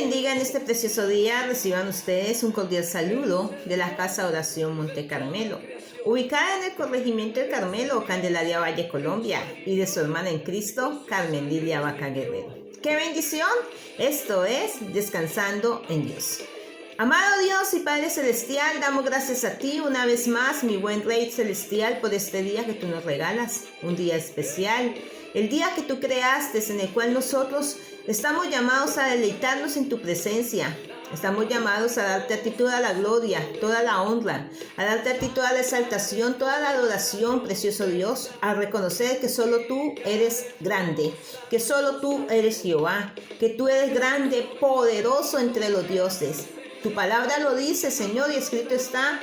bendiga en este precioso día. Reciban ustedes un cordial saludo de la Casa Oración Monte Carmelo, ubicada en el corregimiento del Carmelo, Candelaria Valle, Colombia, y de su hermana en Cristo, Carmen Lidia Vaca Guerrero. ¡Qué bendición! Esto es Descansando en Dios. Amado Dios y Padre Celestial, damos gracias a ti una vez más, mi buen Rey Celestial, por este día que tú nos regalas, un día especial, el día que tú creaste, en el cual nosotros estamos llamados a deleitarnos en tu presencia. Estamos llamados a darte a ti toda la gloria, toda la honra, a darte a ti toda la exaltación, toda la adoración, precioso Dios, a reconocer que solo tú eres grande, que solo tú eres Jehová, que tú eres grande, poderoso entre los dioses. Tu palabra lo dice, Señor, y escrito está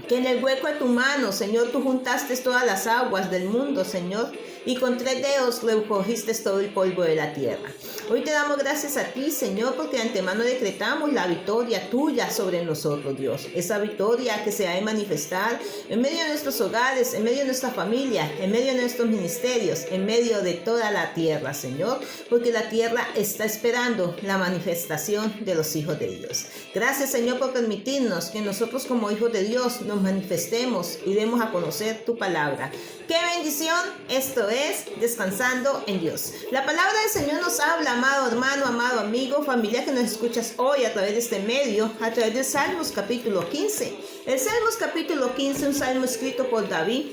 que en el hueco de tu mano, Señor, tú juntaste todas las aguas del mundo, Señor, y con 3 dedos recogiste todo el polvo de la tierra. Hoy te damos gracias a ti, Señor, porque de antemano decretamos la victoria tuya sobre nosotros, Dios. Esa victoria que se ha de manifestar en medio de nuestros hogares, en medio de nuestra familia, en medio de nuestros ministerios, en medio de toda la tierra, Señor, porque la tierra está esperando la manifestación de los hijos de Dios. Gracias, Señor, por permitirnos que nosotros como hijos de Dios nos manifestemos y demos a conocer tu palabra. ¡Qué bendición! Esto es Descansando en Dios. La palabra del Señor nos habla, amado hermano, amado amigo, familia que nos escuchas hoy a través de este medio, a través de Salmos capítulo 15. El Salmos capítulo 15, un salmo escrito por David,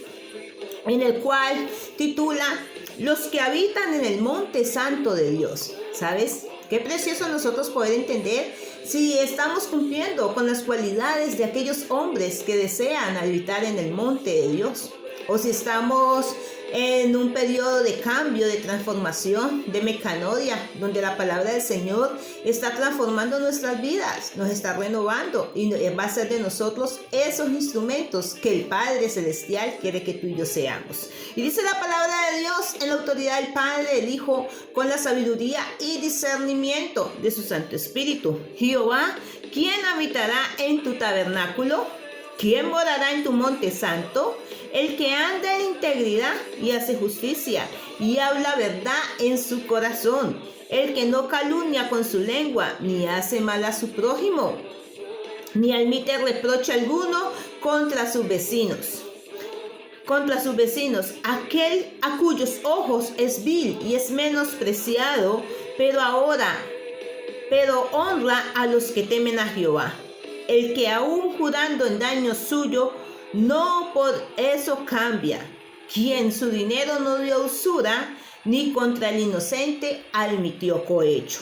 en el cual titula Los que habitan en el monte santo de Dios. ¿Sabes? Qué precioso nosotros poder entender si estamos cumpliendo con las cualidades de aquellos hombres que desean habitar en el monte de Dios, o si estamos en un periodo de cambio, de transformación, de metanoia, donde la palabra del Señor está transformando nuestras vidas, nos está renovando y va a ser de nosotros esos instrumentos que el Padre Celestial quiere que tú y yo seamos. Y dice la palabra de Dios en la autoridad del Padre, del Hijo, con la sabiduría y discernimiento de su Santo Espíritu. Jehová, ¿quién habitará en tu tabernáculo? ¿Quién morará en tu monte santo? El que anda en integridad y hace justicia y habla verdad en su corazón. El que no calumnia con su lengua, ni hace mal a su prójimo, ni admite reproche alguno contra sus vecinos. Aquel a cuyos ojos es vil y es menospreciado, pero honra a los que temen a Jehová. El que aún jurando en daño suyo, no por eso cambia. Quien su dinero no dio usura, ni contra el inocente admitió cohecho.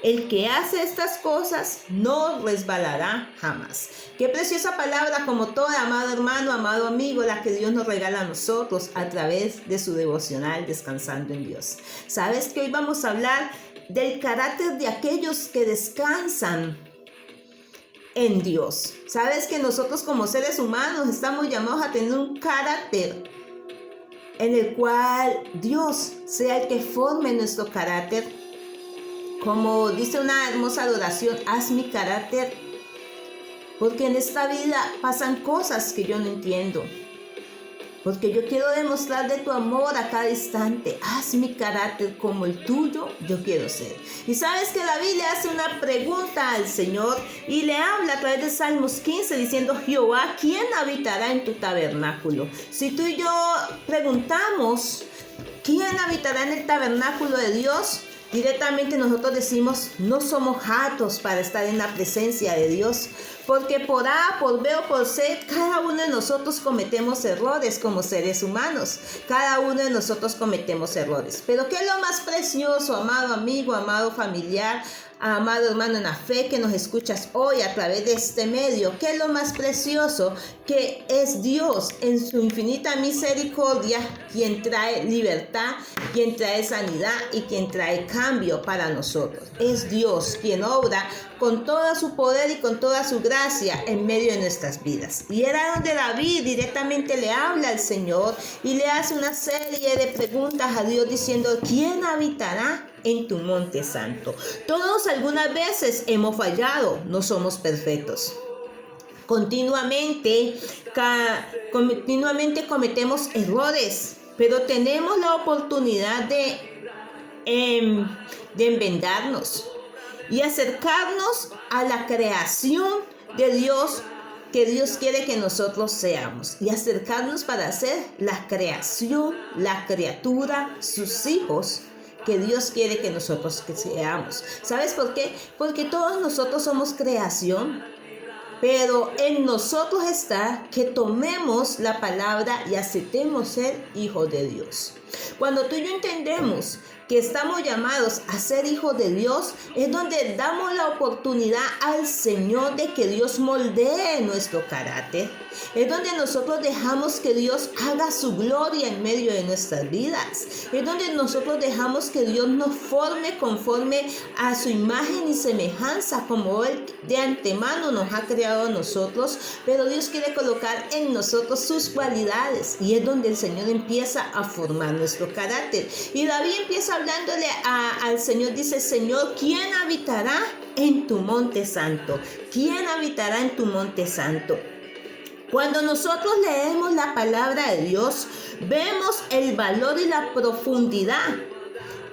El que hace estas cosas no resbalará jamás. Qué preciosa palabra, como toda, amado hermano, amado amigo, la que Dios nos regala a nosotros a través de su devocional Descansando en Dios. ¿Sabes que hoy vamos a hablar del carácter de aquellos que descansan en Dios? Sabes que nosotros como seres humanos estamos llamados a tener un carácter en el cual Dios sea el que forme nuestro carácter. Como dice una hermosa adoración, haz mi carácter, porque en esta vida pasan cosas que yo no entiendo, porque yo quiero demostrar de tu amor a cada instante. Haz mi carácter como el tuyo, yo quiero ser. Y sabes que la Biblia hace una pregunta al Señor y le habla a través de Salmos 15 diciendo: Jehová, ¿quién habitará en tu tabernáculo? Si tú y yo preguntamos, ¿quién habitará en el tabernáculo de Dios? Directamente nosotros decimos, no somos aptos para estar en la presencia de Dios, porque por A, por B o por C, cada uno de nosotros cometemos errores como seres humanos. Cada uno de nosotros cometemos errores. Pero ¿qué es lo más precioso, amado amigo, amado familiar, amado hermano en la fe que nos escuchas hoy a través de este medio? ¿Qué es lo más precioso? Que es Dios en su infinita misericordia quien trae libertad, quien trae sanidad y quien trae cambio para nosotros. Es Dios quien obra con todo su poder y con toda su gracia en medio de nuestras vidas. Y era donde David directamente le habla al Señor y le hace una serie de preguntas a Dios diciendo: ¿quién habitará en tu monte santo? Todos algunas veces hemos fallado, no somos perfectos. Continuamente cometemos errores, pero tenemos la oportunidad de enmendarnos. y acercarnos a la creación de Dios que Dios quiere que nosotros seamos, y acercarnos para ser la creación, la criatura, sus hijos que Dios quiere que nosotros seamos. ¿Sabes por qué? Porque todos nosotros somos creación, pero en nosotros está que tomemos la palabra y aceptemos ser hijos de Dios. Cuando tú y yo entendemos que estamos llamados a ser hijos de Dios, es donde damos la oportunidad al Señor de que Dios moldee nuestro carácter. Es donde nosotros dejamos que Dios haga su gloria en medio de nuestras vidas. Es donde nosotros dejamos que Dios nos forme conforme a su imagen y semejanza, como Él de antemano nos ha creado a nosotros. Pero Dios quiere colocar en nosotros sus cualidades, y es donde el Señor empieza a formar nuestro carácter. Y David empieza hablándole al Señor, dice: Señor, ¿quién habitará en tu monte santo? ¿Quién habitará en tu monte santo? Cuando nosotros leemos la palabra de Dios, vemos el valor y la profundidad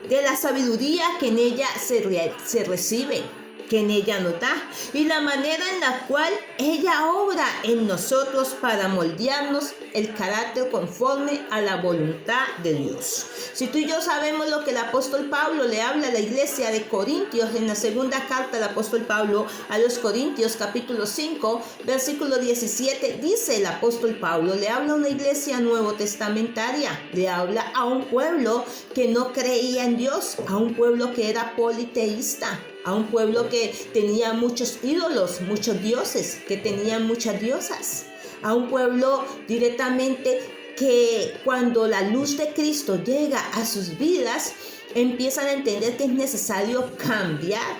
de la sabiduría que en ella se recibe, que en ella nos da, y la manera en la cual ella obra en nosotros para moldearnos el carácter conforme a la voluntad de Dios. Si tú y yo sabemos lo que el apóstol Pablo le habla a la iglesia de Corintios en la segunda carta del apóstol Pablo a los Corintios, capítulo 5, versículo 17, dice el apóstol Pablo, le habla a una iglesia nuevo testamentaria, le habla a un pueblo que no creía en Dios, a un pueblo que era politeísta, a un pueblo que tenía muchos ídolos, muchos dioses, que tenían muchas diosas, a un pueblo directamente que cuando la luz de Cristo llega a sus vidas, empiezan a entender que es necesario cambiar,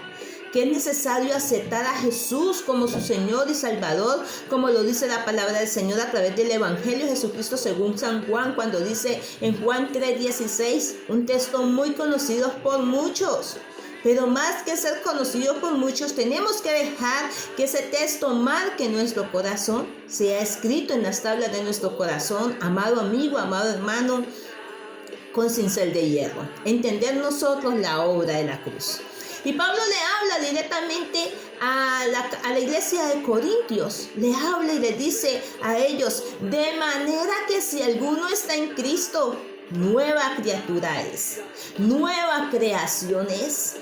que es necesario aceptar a Jesús como su Señor y Salvador, como lo dice la palabra del Señor a través del Evangelio de Jesucristo según San Juan, cuando dice en Juan 3:16, un texto muy conocido por muchos. Pero más que ser conocido por muchos, tenemos que dejar que ese texto marque nuestro corazón, sea escrito en las tablas de nuestro corazón, amado amigo, amado hermano, con cincel de hierro. Entender nosotros la obra de la cruz. Y Pablo le habla directamente a la iglesia de Corintios, le habla y le dice a ellos, de manera que si alguno está en Cristo, nueva criatura es, nueva creación es.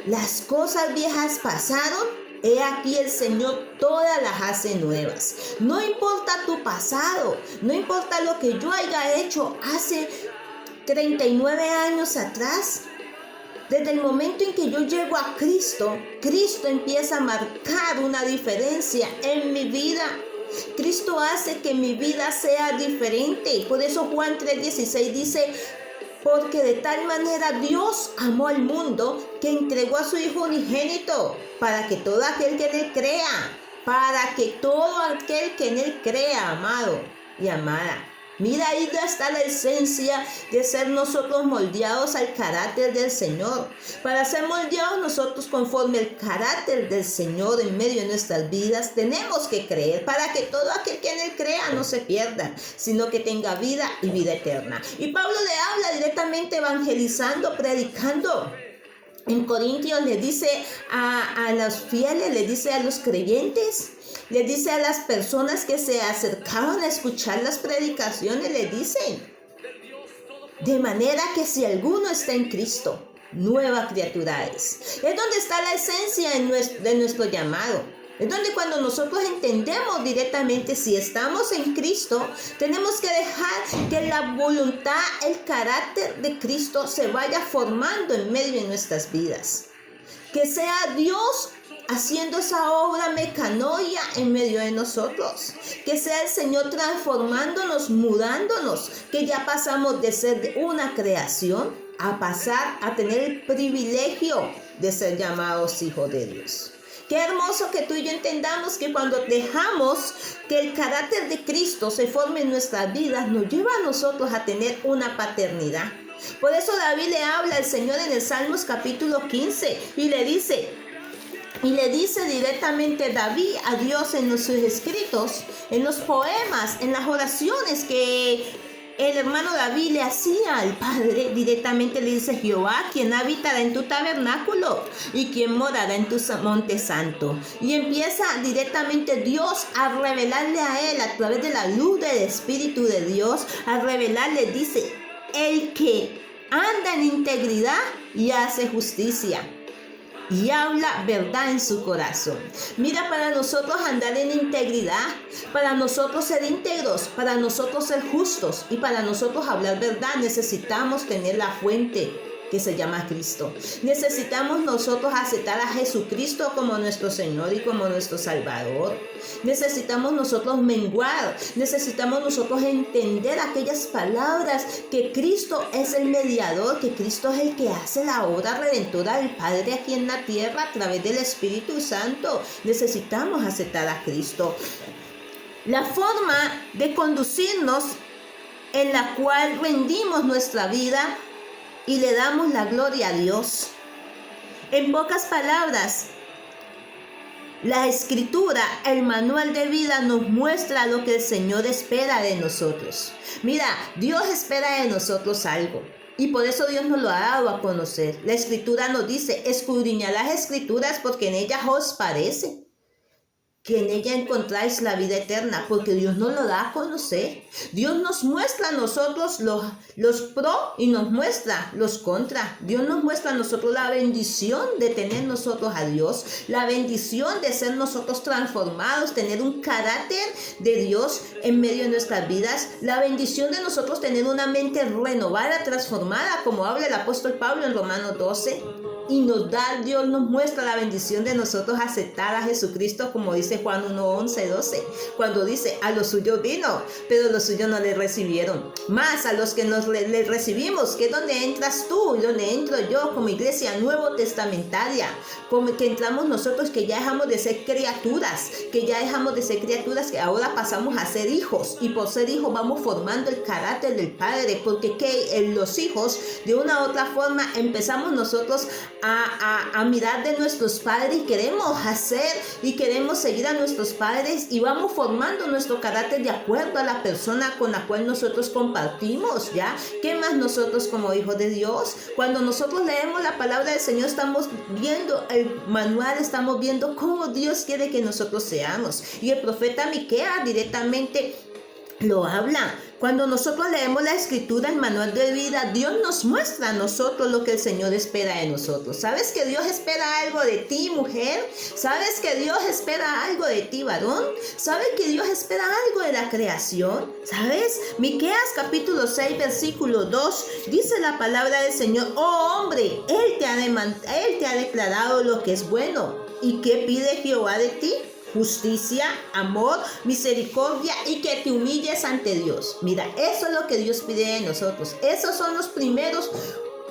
Las cosas viejas pasaron, he aquí el Señor todas las hace nuevas. No importa tu pasado, no importa lo que yo haya hecho hace 39 años atrás. Desde el momento en que yo llego a Cristo, Cristo empieza a marcar una diferencia en mi vida. Cristo hace que mi vida sea diferente. Por eso Juan 3:16 dice, porque de tal manera Dios amó al mundo que entregó a su Hijo unigénito para que todo aquel que en Él crea, para que todo aquel que en Él crea, amado y amada. Mira, ahí está la esencia de ser nosotros moldeados al carácter del Señor. Para ser moldeados nosotros conforme al carácter del Señor en medio de nuestras vidas, tenemos que creer para que todo aquel que en Él crea no se pierda, sino que tenga vida y vida eterna. Y Pablo le habla directamente evangelizando, predicando. En Corintios le dice a los fieles, le dice a los creyentes, le dice a las personas que se acercaban a escuchar las predicaciones, le dicen, de manera que si alguno está en Cristo, nueva criatura es. Es donde está la esencia de nuestro llamado. Es donde cuando nosotros entendemos directamente si estamos en Cristo, tenemos que dejar que la voluntad, el carácter de Cristo se vaya formando en medio de nuestras vidas. Que sea Dios haciendo esa obra mecanoia en medio de nosotros. Que sea el Señor transformándonos, mudándonos. Que ya pasamos de ser una creación a pasar a tener el privilegio de ser llamados hijos de Dios. Qué hermoso que tú y yo entendamos que cuando dejamos que el carácter de Cristo se forme en nuestras vidas, nos lleva a nosotros a tener una paternidad. Por eso David le habla al Señor en el Salmos capítulo 15 y le dice directamente David a Dios en sus escritos, en los poemas, en las oraciones que el hermano David le hacía al Padre, directamente le dice: Jehová, quien habitará en tu tabernáculo y quien morará en tu monte santo. Y empieza directamente Dios a revelarle a él a través de la luz del Espíritu de Dios, a revelarle, dice: el que anda en integridad y hace justicia y habla verdad en su corazón. Mira, para nosotros andar en integridad, para nosotros ser íntegros, para nosotros ser justos y para nosotros hablar verdad, necesitamos tener la fuente que se llama Cristo. Necesitamos nosotros aceptar a Jesucristo como nuestro Señor y como nuestro Salvador. Necesitamos nosotros menguar, necesitamos nosotros entender aquellas palabras que Cristo es el mediador, que Cristo es el que hace la obra redentora del Padre aquí en la tierra a través del Espíritu Santo. Necesitamos aceptar a Cristo. La forma de conducirnos en la cual rendimos nuestra vida y le damos la gloria a Dios. En pocas palabras, la Escritura, el manual de vida, nos muestra lo que el Señor espera de nosotros. Mira, Dios espera de nosotros algo. Y por eso Dios nos lo ha dado a conocer. La Escritura nos dice: escudriñad las Escrituras porque en ellas os parece que en ella encontráis la vida eterna, porque Dios nos lo da a conocer. Dios nos muestra a nosotros los pro y nos muestra los contra. Dios nos muestra a nosotros la bendición de tener nosotros a Dios, la bendición de ser nosotros transformados, tener un carácter de Dios en medio de nuestras vidas, la bendición de nosotros tener una mente renovada, transformada, como habla el apóstol Pablo en Romanos 12. Y Dios nos muestra la bendición de nosotros aceptar a Jesucristo, como dice Juan 1, 11, 12, cuando dice: a los suyos vino, pero los suyos no le recibieron. Más a los que le recibimos, que es donde entras tú y donde entro yo como iglesia nuevo testamentaria, como que entramos nosotros, que ya dejamos de ser criaturas, que ahora pasamos a ser hijos, y por ser hijos vamos formando el carácter del Padre, porque los hijos, de una u otra forma, empezamos nosotros a mirar de nuestros padres y queremos hacer y queremos seguir a nuestros padres, y vamos formando nuestro carácter de acuerdo a la persona con la cual nosotros compartimos, ¿ya? ¿Qué más nosotros como hijos de Dios? Cuando nosotros leemos la palabra del Señor, estamos viendo el manual, estamos viendo cómo Dios quiere que nosotros seamos. Y el profeta Miqueas directamente lo habla. Cuando nosotros leemos la Escritura, el manual de vida, Dios nos muestra a nosotros lo que el Señor espera de nosotros. ¿Sabes que Dios espera algo de ti, mujer? ¿Sabes que Dios espera algo de ti, varón? ¿Sabes que Dios espera algo de la creación? ¿Sabes? Miqueas capítulo 6, versículo 2, dice la palabra del Señor: oh hombre, Él te ha declarado lo que es bueno. ¿Y qué pide Jehová de ti? Justicia, amor, misericordia y que te humilles ante Dios. Mira, eso es lo que Dios pide de nosotros. Esos son los primeros,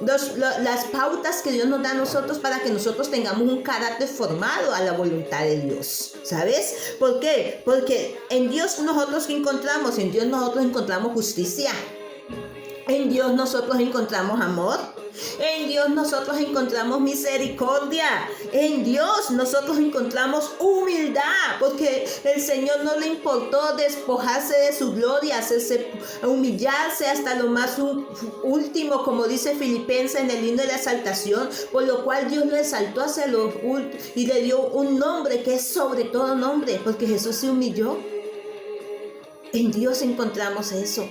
las pautas que Dios nos da a nosotros para que nosotros tengamos un carácter formado a la voluntad de Dios. ¿Sabes? ¿Por qué? Porque en Dios nosotros encontramos justicia. En Dios nosotros encontramos amor. En Dios nosotros encontramos misericordia. En Dios nosotros encontramos humildad, porque el Señor no le importó despojarse de su gloria, humillarse hasta lo más último, como dice Filipenses en el himno de la exaltación, por lo cual Dios lo exaltó hacia lo último y le dio un nombre que es sobre todo nombre, porque Jesús se humilló. En Dios encontramos eso.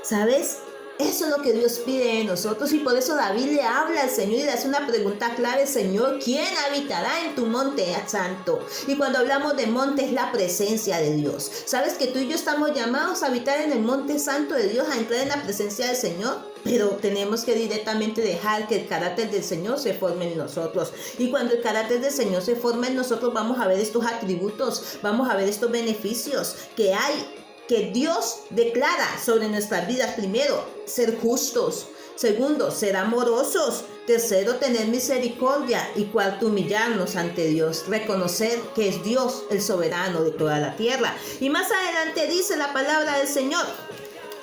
¿Sabes? Eso es lo que Dios pide de nosotros, y por eso David le habla al Señor y le hace una pregunta clave: Señor, ¿quién habitará en tu monte santo? Y cuando hablamos de monte, es la presencia de Dios. ¿Sabes que tú y yo estamos llamados a habitar en el monte santo de Dios, a entrar en la presencia del Señor? Pero tenemos que directamente dejar que el carácter del Señor se forme en nosotros. Y cuando el carácter del Señor se forma en nosotros, vamos a ver estos atributos, vamos a ver estos beneficios que hay, que Dios declara sobre nuestras vidas. Primero, ser justos. Segundo, ser amorosos. Tercero, tener misericordia. Y cuarto, humillarnos ante Dios. Reconocer que es Dios el soberano de toda la tierra. Y más adelante dice la palabra del Señor: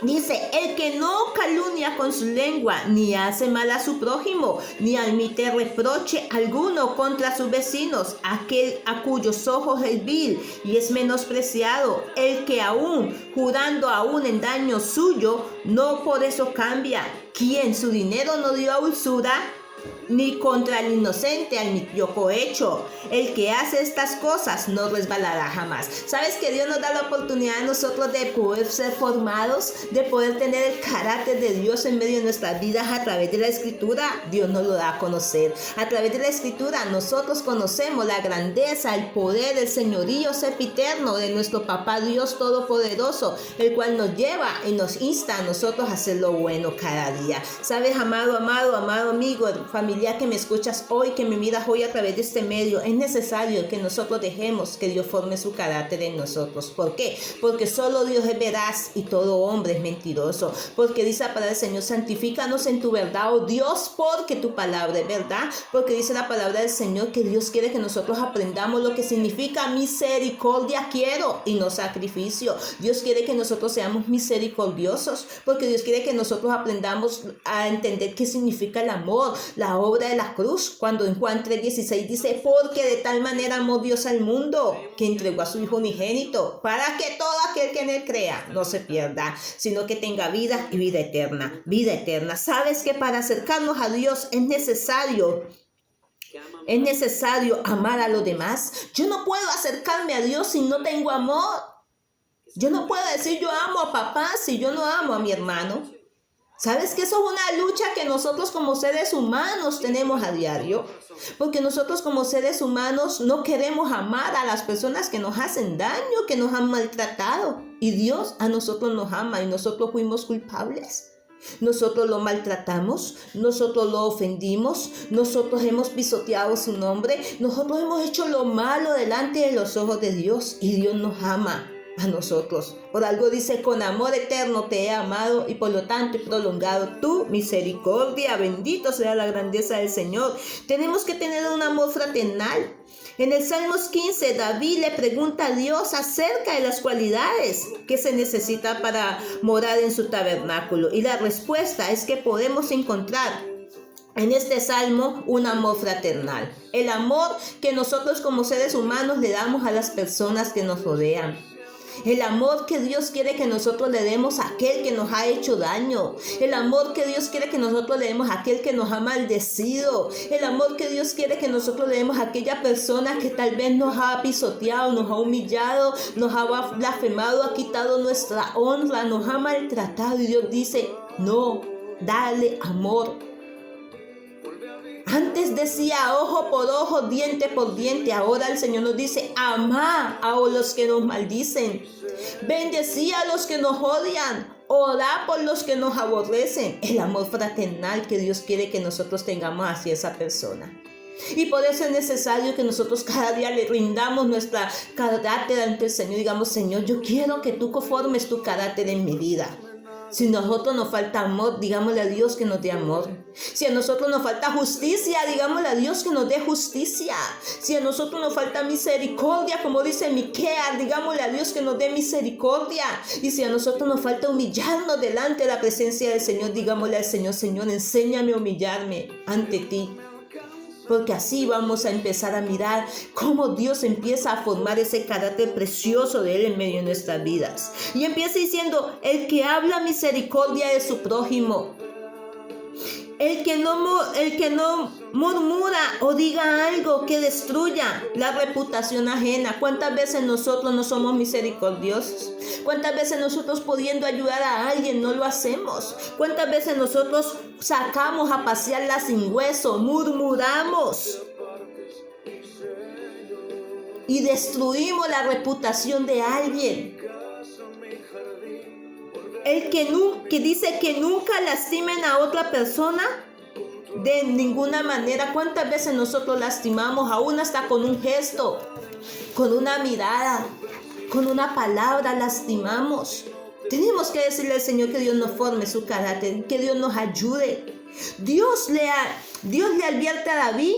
Dice, el que no calumnia con su lengua, ni hace mal a su prójimo, ni admite reproche alguno contra sus vecinos, aquel a cuyos ojos es vil y es menospreciado, el que aún, jurando aún en daño suyo, no por eso cambia, quien su dinero no dio a usura, ni contra el inocente admitió cohecho. El que hace estas cosas no resbalará jamás. ¿Sabes que Dios nos da la oportunidad a nosotros de poder ser formados, de poder tener el carácter de Dios en medio de nuestras vidas a través de la Escritura? Dios nos lo da a conocer. A través de la Escritura nosotros conocemos la grandeza, el poder, el señorío sempiterno de nuestro Papá Dios Todopoderoso, el cual nos lleva y nos insta a nosotros a hacer lo bueno cada día. ¿Sabes, amado amigo, familiar que me escuchas hoy, que me miras hoy a través de este medio? Es necesario que nosotros dejemos que Dios forme su carácter en nosotros. ¿Por qué? Porque solo Dios es veraz y todo hombre es mentiroso. Porque dice la palabra del Señor, santifícanos en tu verdad, oh Dios, porque tu palabra es verdad. Porque dice la palabra del Señor que Dios quiere que nosotros aprendamos lo que significa misericordia quiero y no sacrificio. Dios quiere que nosotros seamos misericordiosos, porque Dios quiere que nosotros aprendamos a entender qué significa el amor, la obra de la cruz, cuando en Juan 3:16 dice, porque de tal manera amó Dios al mundo, que entregó a su Hijo unigénito, para que todo aquel que en él crea no se pierda, sino que tenga vida y vida eterna. Vida eterna. ¿Sabes que para acercarnos a Dios es necesario amar a los demás? Yo no puedo acercarme a Dios si no tengo amor. Yo no puedo decir yo amo a papá si yo no amo a mi hermano. ¿Sabes que eso es una lucha que nosotros como seres humanos tenemos a diario? Porque nosotros como seres humanos no queremos amar a las personas que nos hacen daño, que nos han maltratado. Y Dios a nosotros nos ama y nosotros fuimos culpables. Nosotros lo maltratamos, nosotros lo ofendimos, nosotros hemos pisoteado su nombre, nosotros hemos hecho lo malo delante de los ojos de Dios y Dios nos ama a nosotros. Por algo dice, con amor eterno te he amado y por lo tanto he prolongado tu misericordia. Bendito sea la grandeza del Señor. Tenemos que tener un amor fraternal. En el Salmos 15, David le pregunta a Dios acerca de las cualidades que se necesita para morar en su tabernáculo. Y la respuesta es que podemos encontrar en este salmo un amor fraternal. El amor que nosotros como seres humanos le damos a las personas que nos rodean. El amor que Dios quiere que nosotros le demos a aquel que nos ha hecho daño. El amor que Dios quiere que nosotros le demos a aquel que nos ha maldecido. El amor que Dios quiere que nosotros le demos a aquella persona que tal vez nos ha pisoteado, nos ha humillado, nos ha blasfemado, ha quitado nuestra honra, nos ha maltratado. Y Dios dice, no, dale amor. Antes decía ojo por ojo, diente por diente. Ahora el Señor nos dice, amá a los que nos maldicen. Bendecí a los que nos odian. Orá por los que nos aborrecen. El amor fraternal que Dios quiere que nosotros tengamos hacia esa persona. Y por eso es necesario que nosotros cada día le rindamos nuestra carácter ante el Señor. Digamos, Señor, yo quiero que tú conformes tu carácter en mi vida. Si a nosotros nos falta amor, digámosle a Dios que nos dé amor. Si a nosotros nos falta justicia, digámosle a Dios que nos dé justicia. Si a nosotros nos falta misericordia, como dice Miqueas, digámosle a Dios que nos dé misericordia. Y si a nosotros nos falta humillarnos delante de la presencia del Señor, digámosle al Señor, Señor, enséñame a humillarme ante ti. Porque así vamos a empezar a mirar cómo Dios empieza a formar ese carácter precioso de Él en medio de nuestras vidas. Y empieza diciendo, el que habla misericordia de su prójimo. El que no murmura o diga algo que destruya la reputación ajena. ¿Cuántas veces nosotros no somos misericordiosos? ¿Cuántas veces nosotros pudiendo ayudar a alguien no lo hacemos? ¿Cuántas veces nosotros sacamos a pasearla sin hueso, murmuramos y destruimos la reputación de alguien? El que dice que nunca lastimen a otra persona de ninguna manera. ¿Cuántas veces nosotros lastimamos, aún hasta con un gesto, con una mirada, con una palabra lastimamos? Tenemos que decirle al Señor que Dios nos forme su carácter, que Dios nos ayude. Dios le advierte a David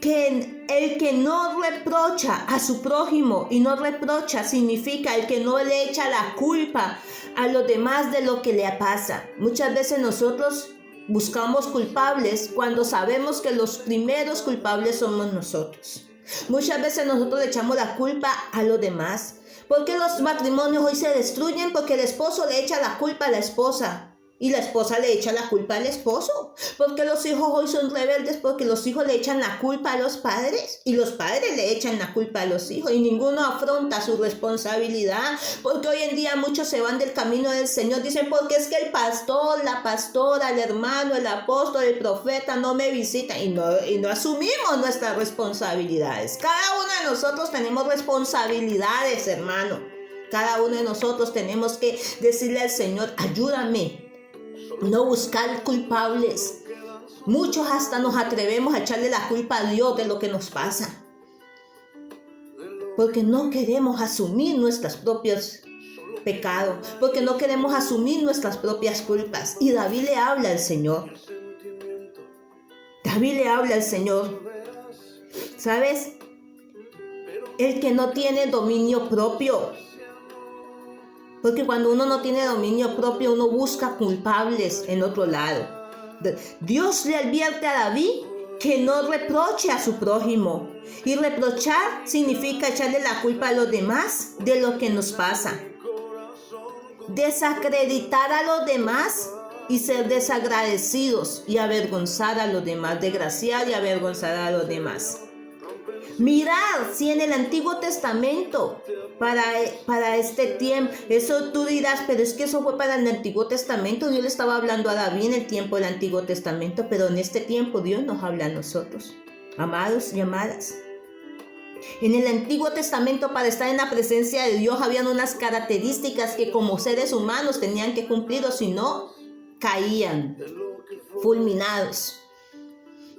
que El que no reprocha a su prójimo, y no reprocha significa el que no le echa la culpa a los demás de lo que le pasa. Muchas veces nosotros buscamos culpables cuando sabemos que los primeros culpables somos nosotros. Muchas veces nosotros le echamos la culpa a los demás. ¿Por qué los matrimonios hoy se destruyen? Porque el esposo le echa la culpa a la esposa. Y la esposa le echa la culpa al esposo. Porque los hijos hoy son rebeldes, porque los hijos le echan la culpa a los padres. Y los padres le echan la culpa a los hijos. Y ninguno afronta su responsabilidad. Porque hoy en día muchos se van del camino del Señor. Dicen, porque es que el pastor, la pastora, el hermano, el apóstol, el profeta no me visitan. Y no asumimos nuestras responsabilidades. Cada uno de nosotros tenemos responsabilidades, hermano. Cada uno de nosotros tenemos que decirle al Señor, ayúdame. No buscar culpables. Muchos hasta nos atrevemos a echarle la culpa a Dios de lo que nos pasa. Porque no queremos asumir nuestros propios pecados. Porque no queremos asumir nuestras propias culpas. Y David le habla al Señor. David le habla al Señor. ¿Sabes? El que no tiene dominio propio. Porque cuando uno no tiene dominio propio, uno busca culpables en otro lado. Dios le advierte a David que no reproche a su prójimo. Y reprochar significa echarle la culpa a los demás de lo que nos pasa. Desacreditar a los demás y ser desagradecidos y avergonzar a los demás. Desgraciar y avergonzar a los demás. Mirar si en el Antiguo Testamento para este tiempo, eso tú dirás, pero es que eso fue para el Antiguo Testamento. Dios le estaba hablando a David en el tiempo del Antiguo Testamento, pero en este tiempo Dios nos habla a nosotros, amados y amadas. En el Antiguo Testamento, para estar en la presencia de Dios, habían unas características que como seres humanos tenían que cumplir, o si no, caían fulminados.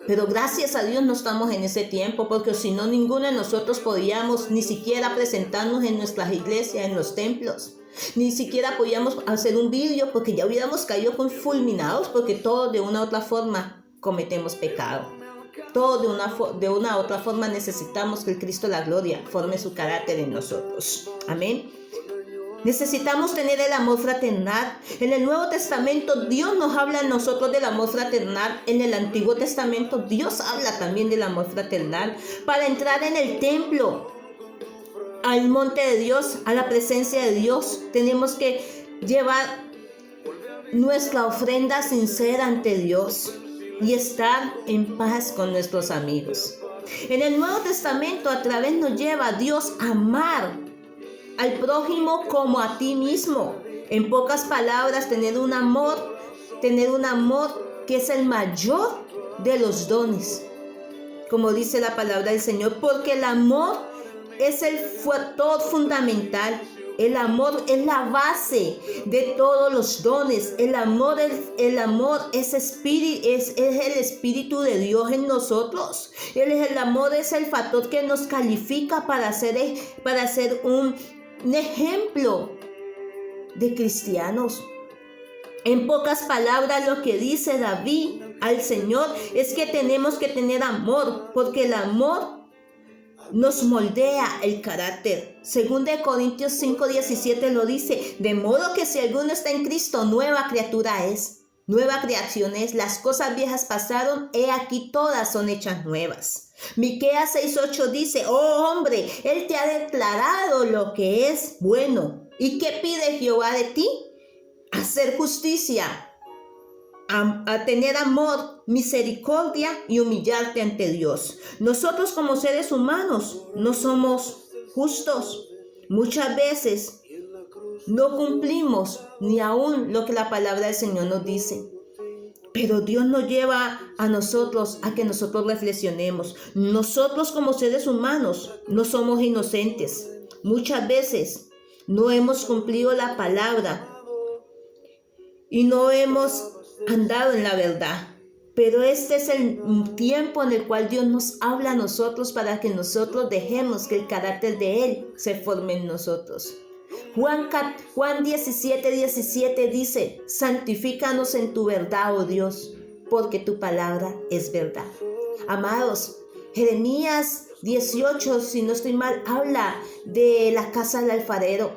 Pero gracias a Dios no estamos en ese tiempo, porque si no, ninguno de nosotros podíamos ni siquiera presentarnos en nuestras iglesias, en los templos. Ni siquiera podíamos hacer un vídeo, porque ya hubiéramos caído fulminados, porque todos de una u otra forma cometemos pecado. Todos de una u otra forma necesitamos que el Cristo de la gloria forme su carácter en nosotros. Amén. Necesitamos tener el amor fraternal. En el Nuevo Testamento Dios nos habla a nosotros del amor fraternal. En el Antiguo Testamento Dios habla también del amor fraternal. Para entrar en el templo, al monte de Dios, a la presencia de Dios, tenemos que llevar nuestra ofrenda sincera ante Dios y estar en paz con nuestros amigos. En el Nuevo Testamento a través nos lleva a Dios a amar al prójimo como a ti mismo. En pocas palabras, tener un amor que es el mayor de los dones, como dice la palabra del Señor, porque el amor es el factor fundamental. El amor es la base de todos los dones. El amor es el Espíritu de Dios en nosotros. El amor es el factor que nos califica para ser un ejemplo de cristianos. En pocas palabras, lo que dice David al Señor es que tenemos que tener amor, porque el amor nos moldea el carácter. Según de Corintios 5:17 lo dice, de modo que si alguno está en Cristo, nueva criatura es, nueva creación es. Las cosas viejas pasaron, he aquí todas son hechas nuevas. Miqueas 6:8 dice, oh hombre, Él te ha declarado lo que es bueno. ¿Y qué pide Jehová de ti? Hacer justicia, a tener amor, misericordia y humillarte ante Dios. Nosotros como seres humanos no somos justos. Muchas veces no cumplimos ni aún lo que la palabra del Señor nos dice. Pero Dios nos lleva a nosotros a que nosotros reflexionemos. Nosotros como seres humanos no somos inocentes. Muchas veces no hemos cumplido la palabra y no hemos andado en la verdad. Pero este es el tiempo en el cual Dios nos habla a nosotros para que nosotros dejemos que el carácter de Él se forme en nosotros. Juan 17:17 dice, santifícanos en tu verdad, oh Dios, porque tu palabra es verdad. Amados, Jeremías 18, si no estoy mal, habla de la casa del alfarero.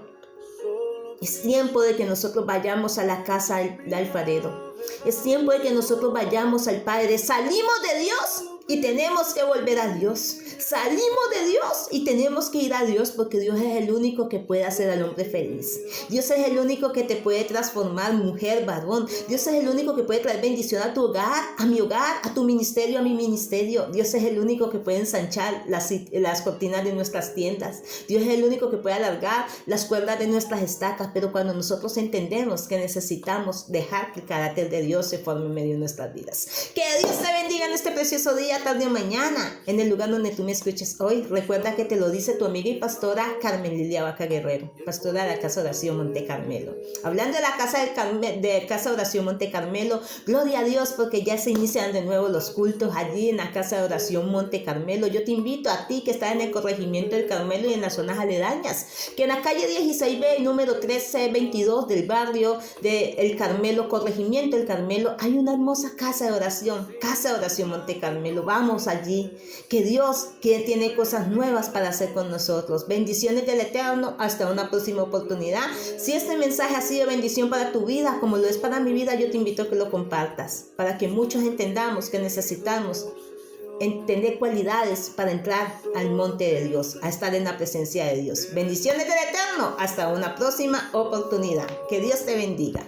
Es tiempo de que nosotros vayamos a la casa del alfarero. Es tiempo de que nosotros vayamos al Padre. Salimos de Dios y tenemos que volver a Dios. Salimos de Dios y tenemos que ir a Dios, porque Dios es el único que puede hacer al hombre feliz. Dios es el único que te puede transformar, mujer, varón. Dios es el único que puede traer bendición a tu hogar, a mi hogar, a tu ministerio, a mi ministerio. Dios es el único que puede ensanchar las cortinas de nuestras tiendas. Dios es el único que puede alargar las cuerdas de nuestras estacas. Pero cuando nosotros entendemos que necesitamos dejar que el carácter de Dios se forme en medio de nuestras vidas. Que Dios te bendiga en este precioso día, tarde o mañana, en el lugar donde tú me escuches hoy. Recuerda que te lo dice tu amiga y pastora Carmen Lilia Vaca Guerrero, pastora de la Casa Oración Monte Carmelo. Hablando de la Casa Oración Monte Carmelo, gloria a Dios, porque ya se inician de nuevo los cultos allí en la Casa de Oración Monte Carmelo. Yo te invito a ti que estás en el corregimiento del Carmelo y en las zonas aledañas, que en la calle 16B, número 1322 del barrio del Carmelo, corregimiento del Carmelo, hay una hermosa Casa de Oración Monte Carmelo. Vamos allí, que Dios tiene cosas nuevas para hacer con nosotros. Bendiciones del Eterno, hasta una próxima oportunidad. Si este mensaje ha sido bendición para tu vida, como lo es para mi vida, yo te invito a que lo compartas, para que muchos entendamos que necesitamos entender cualidades para entrar al monte de Dios, a estar en la presencia de Dios. Bendiciones del Eterno, hasta una próxima oportunidad. Que Dios te bendiga.